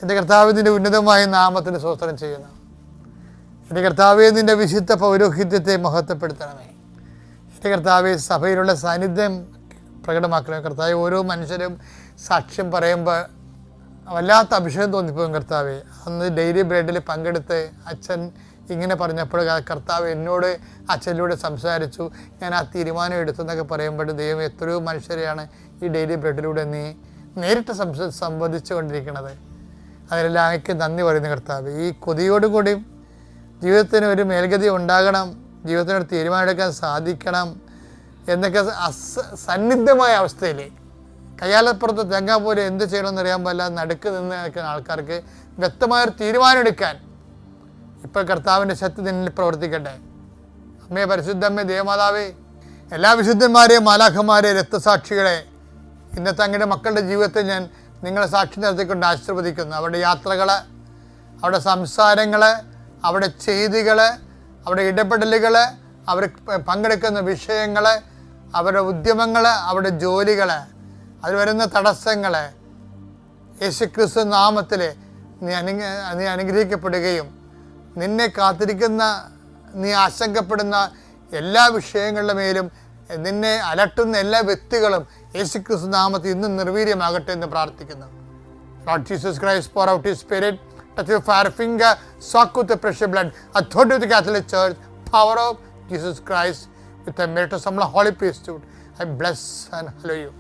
എൻ്റെ കർത്താവ് നിൻ്റെ ഉന്നതമായ നാമത്തിന് സ്തോത്രം ചെയ്യുന്നു. എൻ്റെ കർത്താവേ, നിൻ്റെ വിശുദ്ധ പൗരോഹിത്യത്തെ മഹത്വപ്പെടുത്തണമേ. എൻ്റെ കർത്താവേ, സഭയിലുള്ള സാന്നിധ്യം പ്രകടമാക്കണമേ. കർത്താവേ, ഓരോ മനുഷ്യരും സാക്ഷ്യം പറയുമ്പോൾ വല്ലാത്ത അഭിഷേകം തോന്നിപ്പോകും. കർത്താവേ, അന്ന് ഡെയിലി ബ്രെഡിൽ പങ്കെടുത്ത് അച്ഛൻ ഇങ്ങനെ പറഞ്ഞപ്പോൾ കർത്താവ് എന്നോട് അച്ഛനിലൂടെ സംസാരിച്ചു, ഞാൻ ആ തീരുമാനം എടുത്തെന്നൊക്കെ പറയുമ്പോൾ ദൈവം എത്രയോ മനുഷ്യരെയാണ് ഈ ഡെയിലി ബ്രെഡിലൂടെ നീ നേരിട്ട് സംവദിച്ചു കൊണ്ടിരിക്കുന്നത്. അതിലെല്ലാം എനിക്ക് നന്ദി പറയുന്നു കർത്താവ്. ഈ കൊതിയോടുകൂടി ജീവിതത്തിന് ഒരു മേൽഗതി ഉണ്ടാകണം, ജീവിതത്തിനൊരു തീരുമാനമെടുക്കാൻ സാധിക്കണം എന്നൊക്കെ സന്നിഗ്ധമായ അവസ്ഥയിൽ കയ്യാലപ്പുറത്ത് തെങ്ങാൻ പോലെ എന്ത് ചെയ്യണമെന്ന് അറിയാൻ പാടില്ല നടുക്ക് നിന്ന് നിൽക്കുന്ന ആൾക്കാർക്ക് വ്യക്തമായൊരു തീരുമാനം എടുക്കാൻ ഇപ്പോൾ കർത്താവിൻ്റെ ശക്തി നിന്നിൽ പ്രവർത്തിക്കട്ടെ. അമ്മേ, പരിശുദ്ധമ്മേ, ദേവമാതാവേ, എല്ലാ വിശുദ്ധന്മാരെയും മാലാഖമാരെയും രക്തസാക്ഷികളെ ഇന്നത്തെ അങ്ങയുടെ മക്കളുടെ ജീവിതത്തിൽ ഞാൻ നിങ്ങളെ സാക്ഷി നിർത്തിക്കൊണ്ട് ആശീർവദിക്കുന്നു. അവരുടെ യാത്രകൾ, അവരുടെ സംസാരങ്ങൾ, അവരുടെ ചെയ്തികൾ, അവരുടെ ഇടപെടലുകൾ, അവർ പങ്കെടുക്കുന്ന വിഷയങ്ങൾ, അവരുടെ ഉദ്യമങ്ങൾ, അവരുടെ ജോലികൾ, അതിൽ വരുന്ന തടസ്സങ്ങൾ യേശുക്രിസ്തു നാമത്തിൽ നീ അനുഗ്രഹിക്കപ്പെടുകയും നിന്നെ കാത്തിരിക്കുന്ന, നീ ആശങ്കപ്പെടുന്ന എല്ലാ വിഷയങ്ങളുടെ മേലും നിന്നെ അലട്ടുന്ന എല്ലാ വ്യക്തികളും യേശുക്രിസ്തു നാമത്തിൽ ഇന്നും നിർവീര്യമാകട്ടെ എന്ന് പ്രാർത്ഥിക്കുന്നു. Lord Jesus Christ, pour out His Spirit, touch your fire finger, soak with the precious blood, authority of the Catholic Church, power of Jesus Christ, with the merit of some holy priesthood. I bless and hallow you.